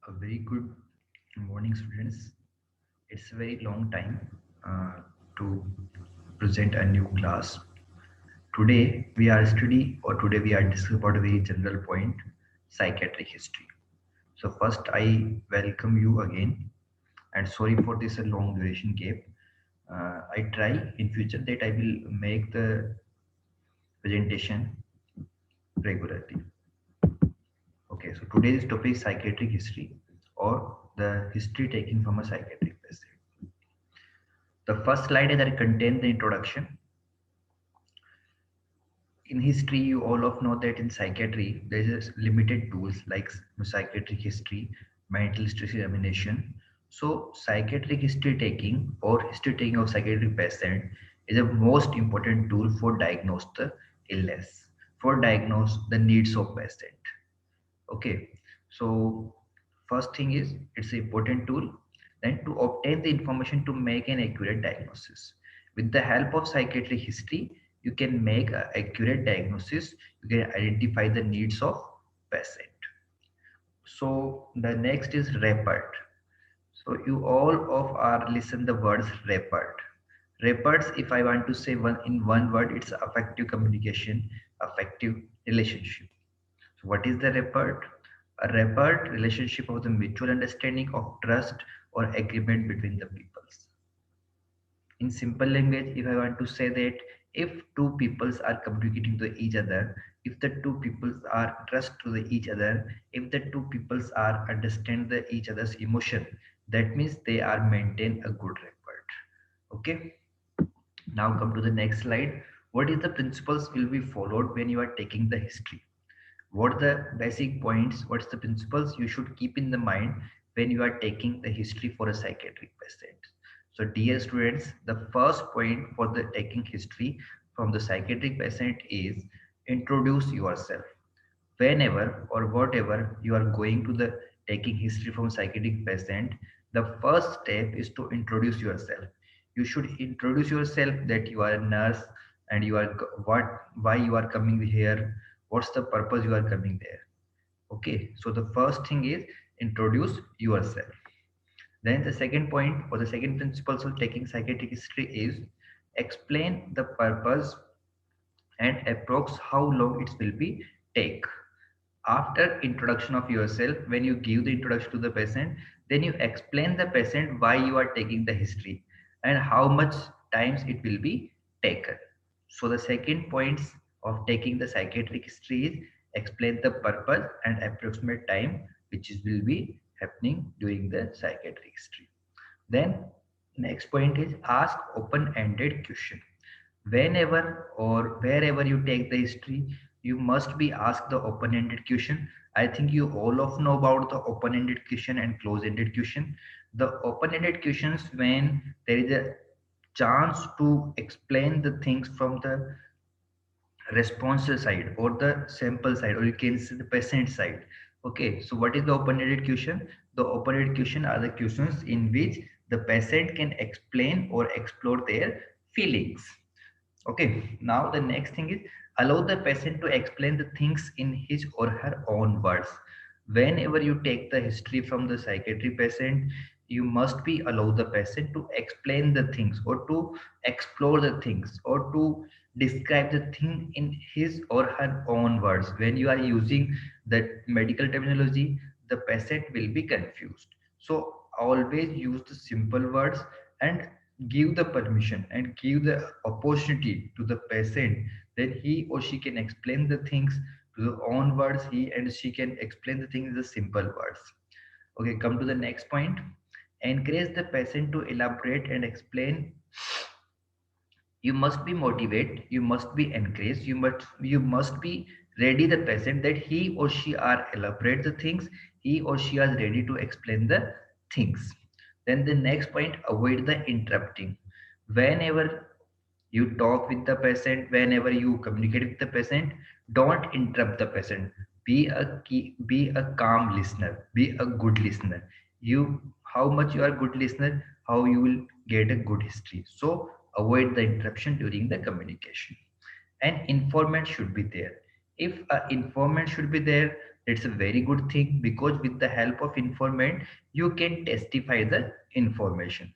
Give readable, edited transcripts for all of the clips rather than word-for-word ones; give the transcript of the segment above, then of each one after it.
A very good morning, students. It's a very long time to present a new class. Today we are discussing about a very general point, psychiatric history. So first, I welcome you again, and sorry for this long duration gap. I try in future that I will make the presentation regularly. Okay, so today's topic is psychiatric history or the history taken from a psychiatric patient. The first slide that contains the introduction. In history, you all of know that in psychiatry, there is limited tools like psychiatric history, mental stress examination. So, psychiatric history taking or history taking of psychiatric patient is the most important tool for diagnose the illness, for diagnose the needs of patient. Okay, so first thing is it's an important tool. Then to obtain the information to make an accurate diagnosis. With the help of psychiatric history, you can make an accurate diagnosis. You can identify the needs of patient. So the next is report. So you all of are listen the words report. Reports, if I want to say one in one word, it's effective communication, effective relationship. So what is the report? A report relationship of the mutual understanding of trust or agreement between the peoples. In simple language, if I want to say that if two peoples are communicating to each other, if the two peoples are trust to each other, if the two peoples are understand each other's emotion, that means they are maintain a good rapport. Okay. Now come to the next slide. What is the principles will be followed when you are taking the history? What the basic points, what's the principles you should keep in the mind when you are taking the history for a psychiatric patient? So dear students, the first point for the taking history from the psychiatric patient is introduce yourself. Whenever or whatever you are going to the taking history from psychiatric patient, the first step is to introduce yourself. You should introduce yourself that you are a nurse and you are what, why you are coming here, what's the purpose you are coming there. Okay, so the first thing is introduce yourself. Then the second point or the second principle of taking psychiatric history is explain the purpose and approx how long it will be take. After introduction of yourself, when you give the introduction to the patient, then you explain the patient why you are taking the history and how much times it will be taken. So the second points of taking the psychiatric history is explain the purpose and approximate time which is will be happening during the psychiatric history. Then next point is ask open-ended question. Whenever or wherever you take the history, you must be asked the open-ended question. I think you all of know about the open-ended question and close-ended question. The open-ended questions when there is a chance to explain the things from the response side or the sample side, or you can say the patient side. Okay, so what is the open-ended question? The open-ended question are the questions in which the patient can explain or explore their feelings. Okay, now the next thing is allow the patient to explain the things in his or her own words. Whenever you take the history from the psychiatry patient, you must be allow the patient to explain the things or to explore the things or to describe the thing in his or her own words. When you are using the medical terminology, the patient will be confused. So always use the simple words and give the permission and give the opportunity to the patient that he or she can explain the things to the own words. He and she can explain the things in the simple words. Okay, come to the next point. Encourage the patient to elaborate and explain. You must be motivate, you must be encouraged, you must be ready the patient that he or she are elaborate the things, he or she is ready to explain the things. Then the next point, avoid the interrupting. Whenever you talk with the patient, whenever you communicate with the patient, don't interrupt the patient. Be a calm listener, be a good listener. You, how much you are good listener, how you will get a good history. So avoid the interruption during the communication. And informant should be there. If a informant should be there, It's a very good thing because with the help of informant, you can testify the information.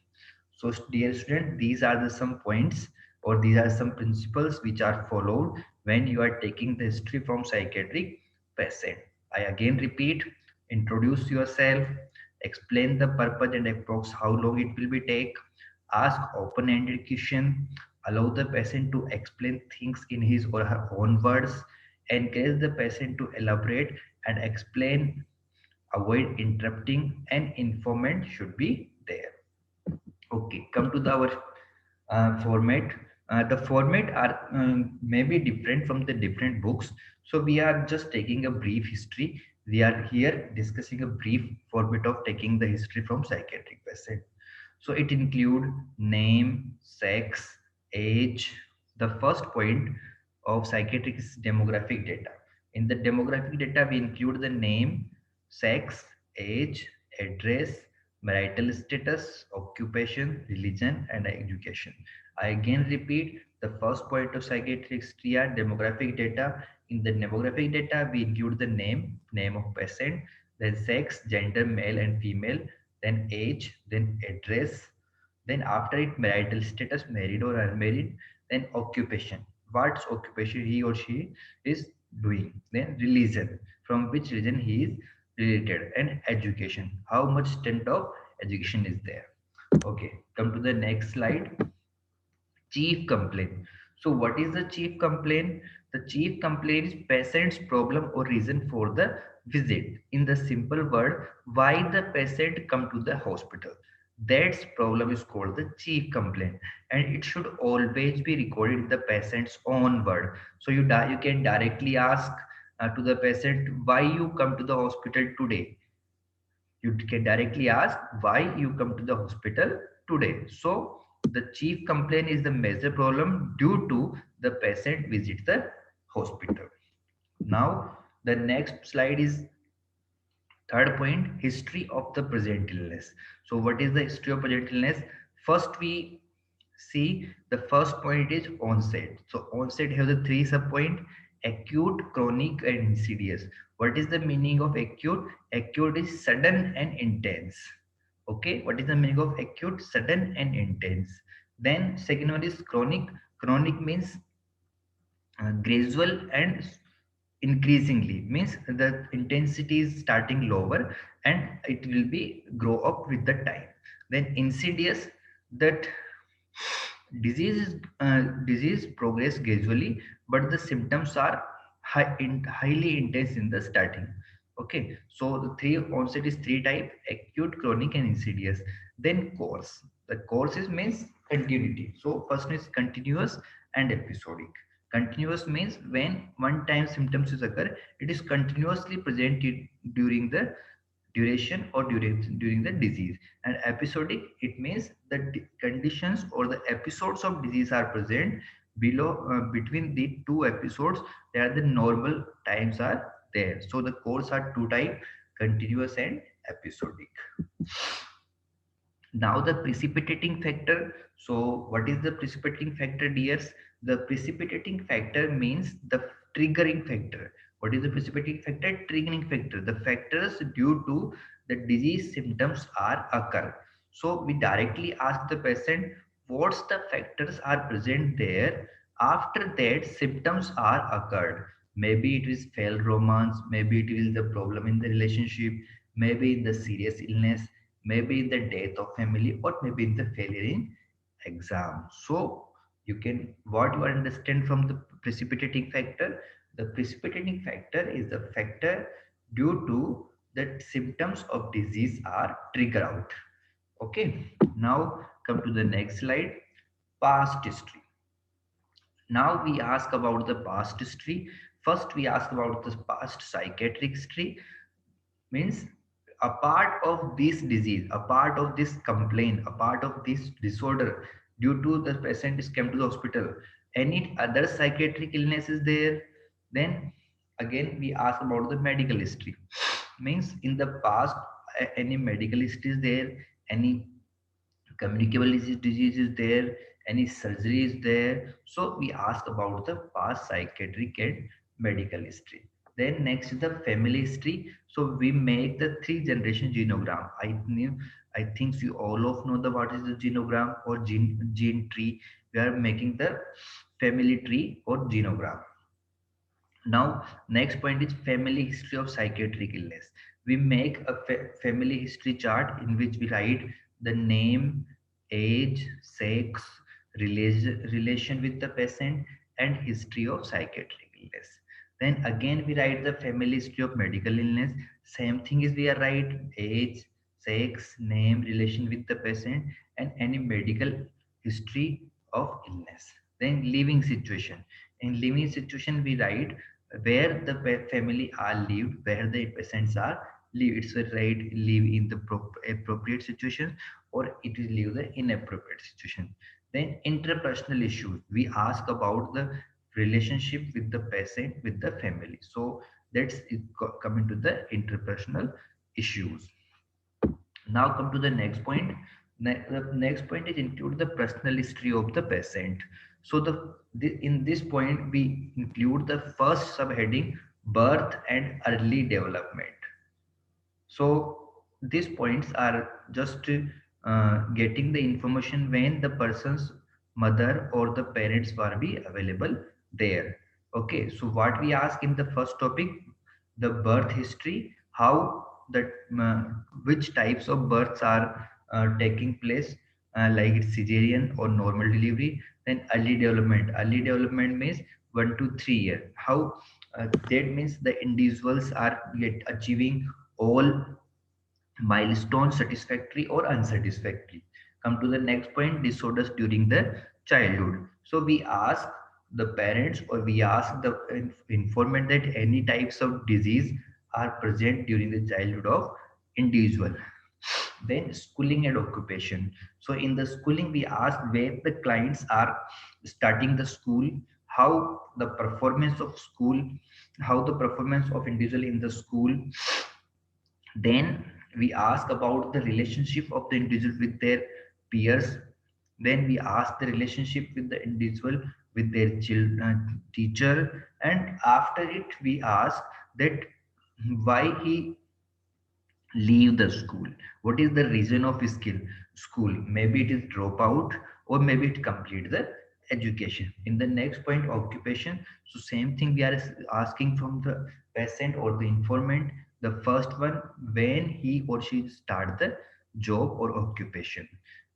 So, dear student, these are the some points or these are some principles which are followed when you are taking the history from psychiatric patient. I again repeat, introduce yourself, explain the purpose and approx how long it will be take, ask open-ended question, allow the patient to explain things in his or her own words, encourage the patient to elaborate and explain, avoid interrupting, and informant should be there. Okay, come to our format. The format are maybe different from the different books. So we are just taking a brief history. We are here discussing a brief format of taking the history from psychiatric patient. So it include name, sex, age. The first point of psychiatric is demographic data. In the demographic data, we include the name, sex, age, address, marital status, occupation, religion, and education. I again repeat the first point of psychiatric history are demographic data. In the demographic data, we include the name, name of patient, then sex, gender, male and female, then age, then address, then after it marital status, married or unmarried, then occupation, what's occupation he or she is doing, then religion, from which religion he is related, and education, how much extent of education is there. Okay, come to the next slide. Chief complaint. So what is the chief complaint? The chief complaint is patient's problem or reason for the visit. In the simple word, why the patient come to the hospital. That problem is called the chief complaint, and it should always be recorded in the patient's own word. So you can directly ask to the patient why you come to the hospital today. You can directly ask why you come to the hospital today. So the chief complaint is the major problem due to the patient visit the hospital. Now the next slide is third point, history of the present illness. So what is the history of present illness? First we see the first point is onset. So onset have the three sub point: acute, chronic, and insidious. What is the meaning of acute? Acute is sudden and intense. Okay, what is the meaning of acute? Sudden and intense. Then second one is chronic. Chronic means gradual and increasingly, means the intensity is starting lower and it will be grow up with the time. Then insidious, that disease progress gradually, but the symptoms are highly intense in the starting. Okay, so the three onset is three type: acute, chronic, and insidious. Then course. The course is means continuity. So first is continuous and episodic. Continuous means when one time symptoms is occur, it is continuously presented during the duration or during the disease. And episodic, it means the conditions or the episodes of disease are present below between the two episodes, there the normal times are there. So the course are two type: continuous and episodic. Now the precipitating factor. So what is the precipitating factor, dears? The precipitating factor means the triggering factor. What is the precipitating factor? Triggering factor, the factors due to the disease symptoms are occur. So we directly ask the patient what's the factors are present there, after that symptoms are occurred. Maybe it is failed romance, maybe it is the problem in the relationship, maybe in the serious illness, maybe in the death of family, or maybe in the failure in exam. So you can, what you understand from the precipitating factor? The precipitating factor is the factor due to that symptoms of disease are trigger out. Okay, now come to the next slide. Past history. Now we ask about the past history. First we ask about the past psychiatric history. Means a part of this disease, a part of this complaint, a part of this disorder, due to the patient is came to the hospital, any other psychiatric illness is there. Then again we ask about the medical history. Means in the past any medical history is there, any communicable disease is there, any surgery is there. So we ask about the past psychiatric and medical history. Then next is the family history. So we make the three generation genogram. I think you all of know the what is the genogram or gene tree. We are making the family tree or genogram. Now, next point is family history of psychiatric illness. We make a family history chart in which we write the name, age, sex, relation with the patient, and history of psychiatric illness. Then again, we write the family history of medical illness. Same thing is we are write age, sex, name, relation with the patient, and any medical history of illness. Then living situation. In living situation, we write where the family are lived, where the patients are live. It's a right live in the appropriate situation, or it is live the inappropriate situation. Then interpersonal issues. We ask about the relationship with the patient with the family. So that's it coming to the interpersonal issues. Now come to the next point. The next point is include the personal history of the patient. So in this point we include the first subheading birth and early development. So these points are just getting the information when the person's mother or the parents will be available there. Okay, so what we ask in the first topic, the birth history, how that which types of births are taking place, like it's cesarean or normal delivery. Then early development. Early development means 1 to 3 years. How that means the individuals are yet achieving all milestones satisfactory or unsatisfactory. Come to the next point, disorders during the childhood. So we ask the parents or we ask the informant that any types of disease are present during the childhood of individual. Then schooling and occupation. So in the schooling we ask where the clients are starting the school, how the performance of school, how the performance of individual in the school. Then we ask about the relationship of the individual with their peers. Then we ask the relationship with the individual with their teacher. And after it, we ask that why he leave the school. What is the reason of his school? Maybe it is drop out or maybe it complete the education. In the next point, occupation. So same thing we are asking from the patient or the informant. The first one, when he or she start the job or occupation.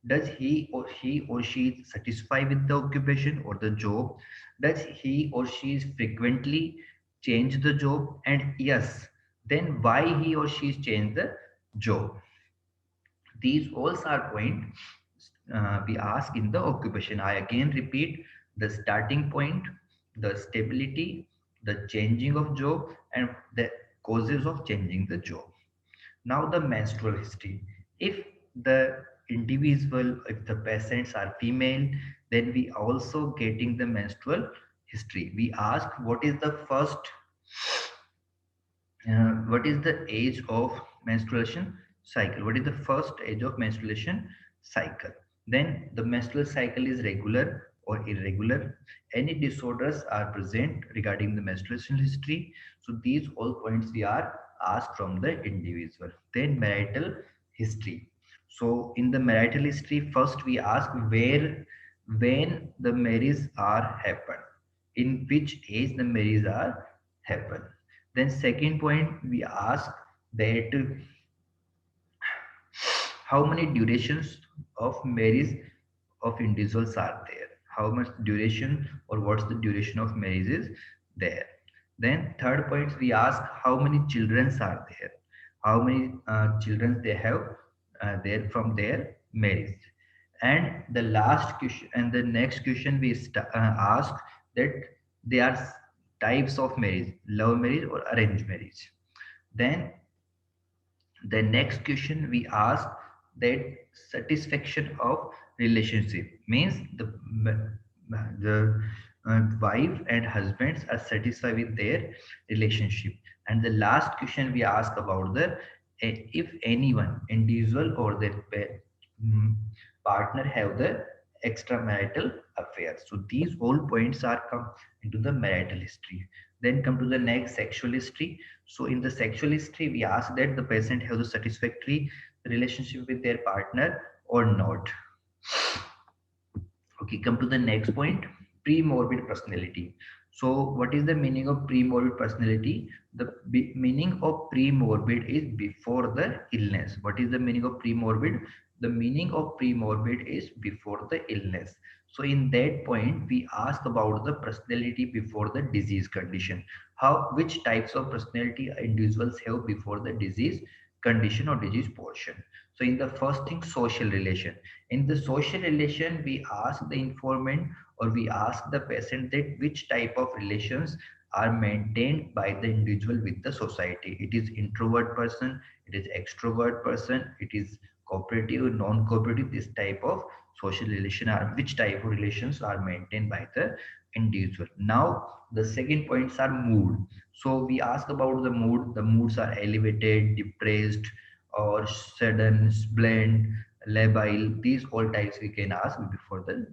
Does he or she is satisfied with the occupation or the job? Does he or she is frequently change the job? And yes, then why he or she changed the job? These all are points we ask in the occupation. I again repeat the starting point, the stability, the changing of job, and the causes of changing the job. Now the menstrual history. If the individual, if the patients are female, then we also getting the menstrual history. We ask what is the age of menstruation cycle? What is the first age of menstruation cycle? Then the menstrual cycle is regular or irregular. Any disorders are present regarding the menstruation history. So these all points we are asked from the individual. Then marital history. So in the marital history, first we ask where, when the marriage are happen, in which age the marriage are happen. Then second point, we ask that how many durations of marriage of individuals are there? How much duration or what's the duration of marriage is there? Then third point, we ask how many children are there? How many children they have there from their marriage? And the last question and the next question we ask that they are types of marriage, love marriage or arranged marriage. Then the next question we ask that satisfaction of relationship means the wife and husbands are satisfied with their relationship. And the last question we ask about the if anyone individual or their mm, partner have the extramarital affairs. So these all points are come into the marital history. Then come to the next, sexual history. So in the sexual history, we ask that the patient has a satisfactory relationship with their partner or not. Okay, come to the next point, pre-morbid personality. So what is the meaning of pre-morbid personality? The meaning of pre-morbid is before the illness. What is the meaning of pre-morbid? The meaning of pre-morbid is before the illness. So in that point, we ask about the personality before the disease condition. Which types of personality individuals have before the disease condition or disease portion. So in the first thing, social relation. In the social relation, we ask the informant or we ask the patient that which type of relations are maintained by the individual with the society. It is introvert person, it is extrovert person, it is cooperative, non-cooperative. This type of social relation are which type of relations are maintained by the individual. Now the second points are mood. So we ask about the mood. The moods are elevated, depressed, or sudden, blend, labile. These all types we can ask before the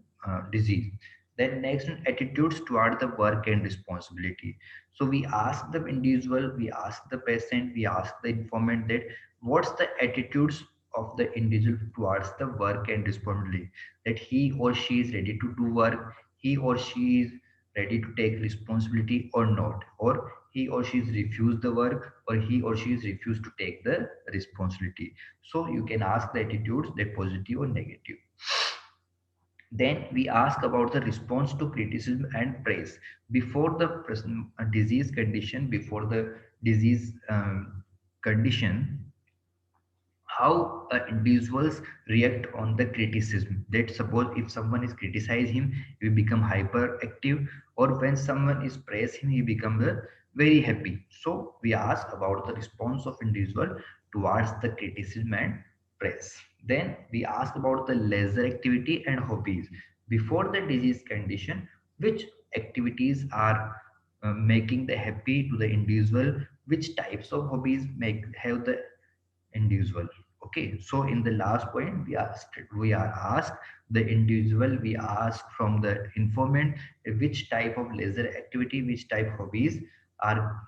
disease. Then next, attitudes toward the work and responsibility. So we ask the individual, we ask the patient, we ask the informant that what's the attitudes of the individual towards the work and responsibility, that he or she is ready to do work, he or she is ready to take responsibility or not, or he or she is refused the work, or he or she is refused to take the responsibility. So you can ask the attitudes, that positive or negative. Then we ask about the response to criticism and praise before the disease condition. Before the disease condition, how individuals react on the criticism. That suppose if someone is criticize him, he become hyperactive, or when someone is praise him, he become very happy. So we ask about the response of individual towards the criticism and praise. Then we ask about the leisure activity and hobbies before the disease condition. Which activities are making the happy to the individual, which types of hobbies make have the individual. Okay, so in the last point, we are asked the individual, we ask from the informant which type of leisure activity, which type of hobbies are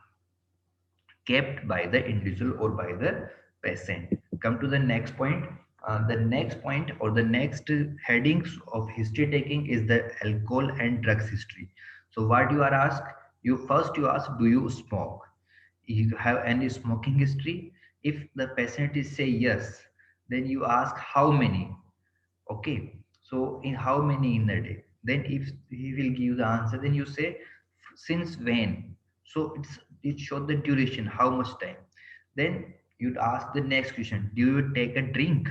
kept by the individual or by the patient. Come to the next point. The next point or the next headings of history taking is the alcohol and drugs history. So what you are asked, you ask, do you smoke? You have any smoking history? If the patient is say yes, then you ask how many. Okay, so in how many in a day? Then if he will give the answer, then you say since when. So it shows the duration, how much time. Then you'd ask the next question, do you take a drink?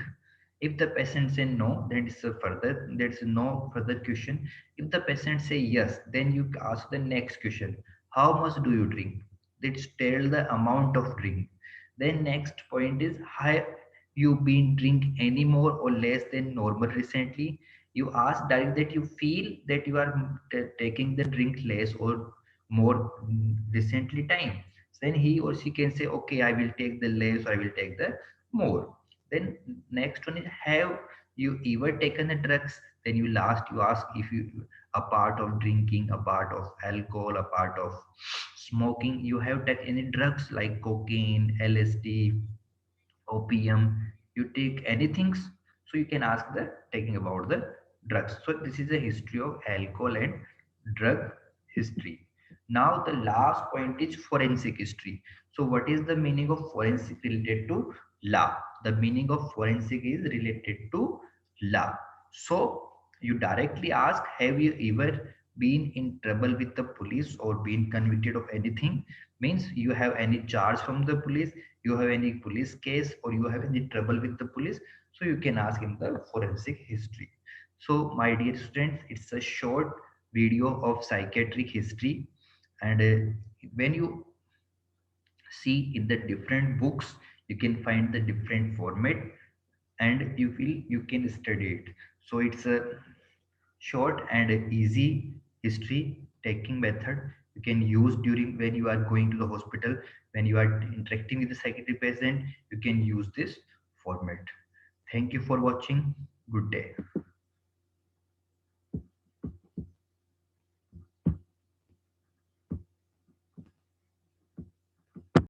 If the patient say no, then it's a further, there's no further question. If the patient say yes, then you ask the next question, how much do you drink? Let's tell the amount of drink. Then next point is, have you been drink any more or less than normal recently? You ask direct that you feel that you are taking the drink less or more recently time. Then he or she can say, okay, I will take the less or I will take the more. Then next one is, have you ever taken the drugs? Then you ask if you, a part of drinking, a part of alcohol, a part of smoking, you have taken any drugs like cocaine, LSD, opium, you take anything. So you can ask the taking about the drugs. So this is a history of alcohol and drug history. Now the last point is forensic history. So what is the meaning of forensic related to law? The meaning of forensic is related to law. So you directly ask, have you ever been in trouble with the police or been convicted of anything? Means you have any charge from the police, you have any police case, or you have any trouble with the police. So you can ask in the forensic history. So my dear students, it's a short video of psychiatric history. And when you see in the different books, you can find the different format, and you feel you can study it. So it's a short and easy history taking method you can use during when you are going to the hospital, when you are interacting with the psychiatric patient. You can use this format. Thank you for watching. Good day.